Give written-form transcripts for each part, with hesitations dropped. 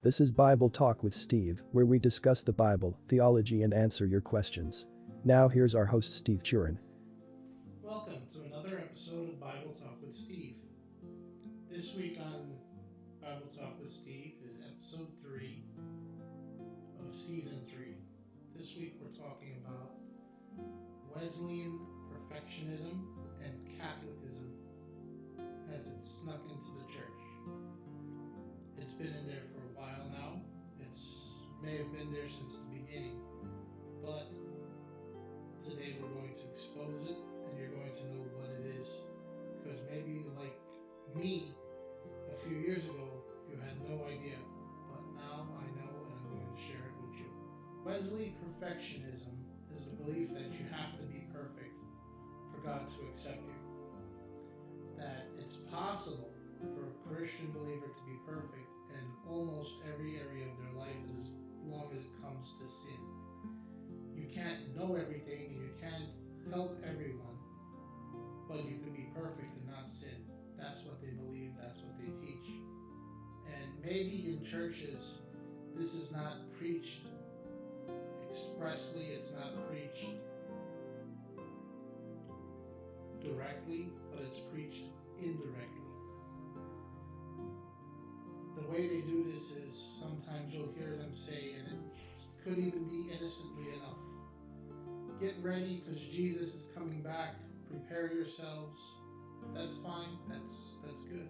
This is Bible Talk with Steve, where we discuss the Bible, theology, and answer your questions. Now, here's our host, Steve Churin. Welcome to another episode of Bible Talk with Steve. This week on Bible Talk with Steve is episode 3 of season 3. This week we're talking about Wesleyan perfectionism and Catholicism as it snuck into the church. It's been in there for a while now. It may have been there since the beginning, but today we're going to expose it and you're going to know what it is. Because maybe like me, a few years ago, you had no idea, but now I know and I'm going to share it with you. Wesley perfectionism is the belief that you have to be perfect for God to accept you. That it's possible for a Christian believer to be perfect in almost every area of their life as long as it comes to sin. You can't know everything and you can't help everyone, but you can be perfect and not sin. That's what they believe, that's what they teach. And maybe in churches, this is not preached expressly, it's not preached directly, but it's preached indirectly. The way they do this is sometimes you'll hear them say, and it could even be innocently enough, get ready because Jesus is coming back, prepare yourselves. That's fine, that's good.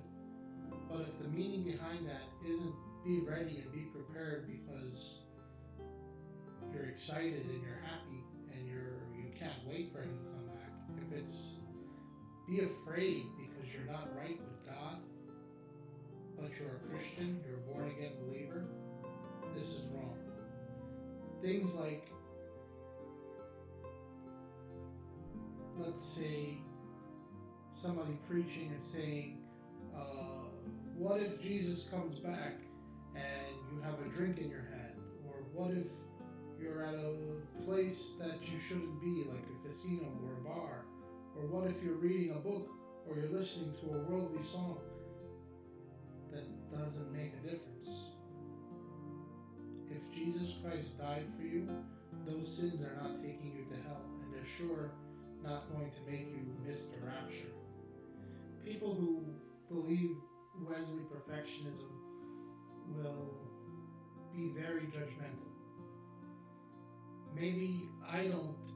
But if the meaning behind that isn't be ready and be prepared because you're excited and you're happy and you can't wait for him to come back. If it's be afraid because you're not right with God, but you're a Christian, you're a born again believer, this is wrong. Things like, let's say somebody preaching and saying, what if Jesus comes back and you have a drink in your hand? Or what if you're at a place that you shouldn't be, like a casino or a bar? Or what if you're reading a book or you're listening to a worldly song? That doesn't make a difference. If Jesus Christ died for you, those sins are not taking you to hell, and they're sure not going to make you miss the rapture. People who believe Wesley perfectionism will be very judgmental. Maybe I don't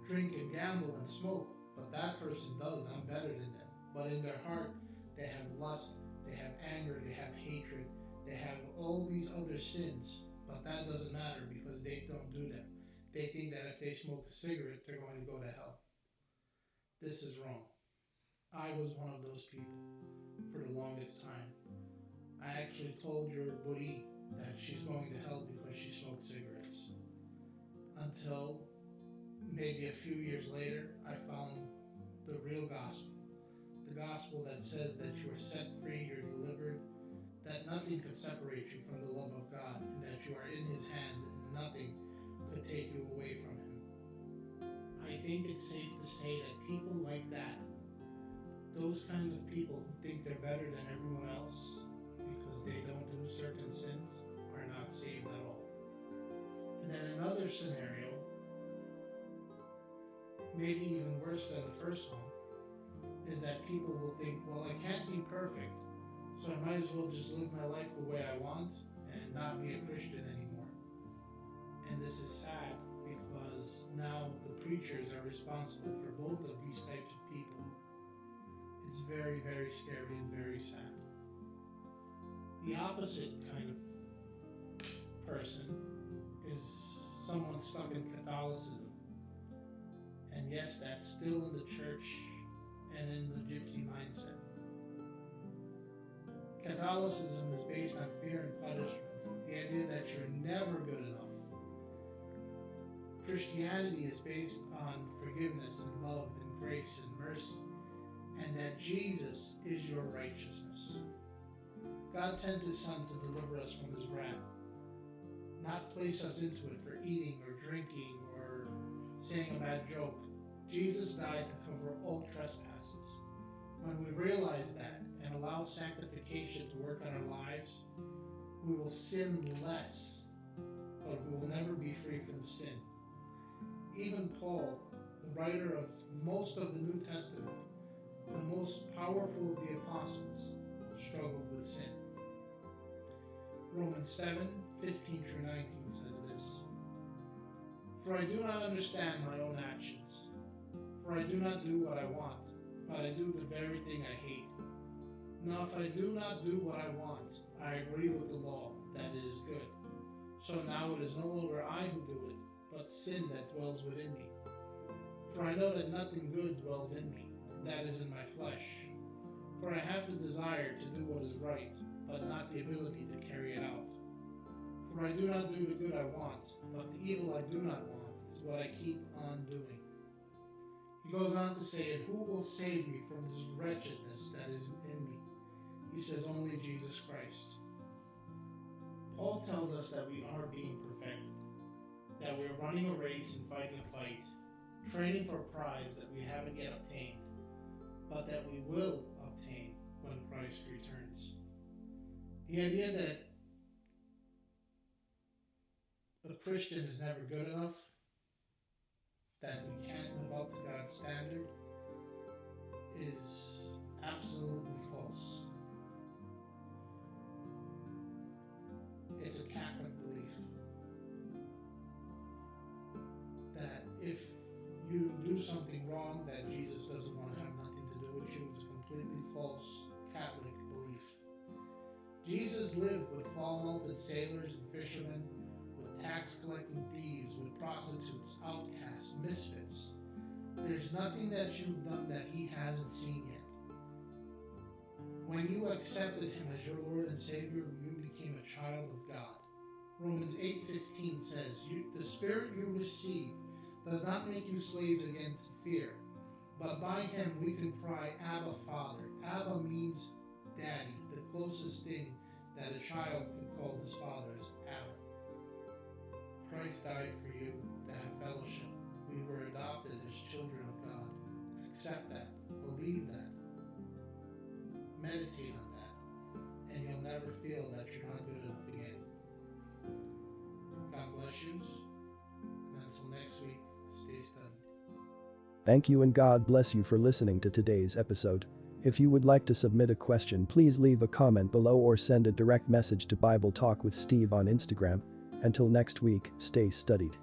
drink and gamble and smoke, but that person does. I'm better than them. But in their heart, they have lust, they have anger, they have hatred, they have all these other sins. But that doesn't matter because they don't do them. They think that if they smoke a cigarette, they're going to go to hell. This is wrong. I was one of those people for the longest time. I actually told your buddy that she's going to hell because she smoked cigarettes. Until maybe a few years later, I found the real gospel. The gospel that says that you are set free, you're delivered, that nothing could separate you from the love of God, and that you are in his hands and nothing could take you away from him. I think it's safe to say that people like that, those kinds of people who think they're better than everyone else because they don't do certain sins, are not saved at all. And then another scenario, maybe even worse than the first one, is that people will think, well, I can't be perfect, so I might as well just live my life the way I want and not be a Christian anymore. And this is sad because now the preachers are responsible for both of these types of people. It's very, very scary and very sad. The opposite kind of person is someone stuck in Catholicism. And yes, that's still in the church and in the gypsy mindset. Catholicism is based on fear and punishment, the idea that you're never good enough. Christianity is based on forgiveness and love and grace and mercy, and that Jesus is your righteousness. God sent his Son to deliver us from his wrath, not place us into it for eating or drinking or saying a bad joke. Jesus died to cover all trespasses. When we realize that and allow sanctification to work on our lives, we will sin less, but we will never be free from sin. Even Paul, the writer of most of the New Testament, the most powerful of the apostles, struggled with sin. Romans 7:15 through 19 says this: For I do not understand my own actions, for I do not do what I want, but I do the very thing I hate. Now if I do not do what I want, I agree with the law that it is good. So now it is no longer I who do it, but sin that dwells within me. For I know that nothing good dwells in me, that is in my flesh. For I have the desire to do what is right, but not the ability to carry it out. For I do not do the good I want, but the evil I do not want is what I keep on doing. He goes on to say, and who will save me from this wretchedness that is in me? He says, only Jesus Christ. Paul tells us that we are being perfected, that we are running a race and fighting a fight, training for a prize that we haven't yet obtained, but that we will obtain when Christ returns. The idea that a Christian is never good enough, that we can't live up to God's standard, is absolutely false. It's a Catholic belief that if you do something wrong, that Jesus doesn't want to have nothing to do with you. It's a completely false Catholic belief. Jesus lived with foul-mouthed sailors and fishermen, with tax-collecting thieves, with prostitutes, outcasts, misfits. There's nothing that you've done that he hasn't seen yet. When you accepted him as your Lord and Savior, you became a child of God. Romans 8:15 says, the Spirit you received does not make you slaves against fear, but by him we can cry, Abba, Father. Abba means daddy, the closest thing that a child could call his father is Abba. Christ died for you to have fellowship. We were adopted as children of God. Accept that. Believe that. Meditate on that. And you'll never feel that you're not good enough again. God bless you. And until next week, stay studied. Thank you and God bless you for listening to today's episode. If you would like to submit a question, please leave a comment below or send a direct message to Bible Talk with Steve on Instagram. Until next week, stay studied.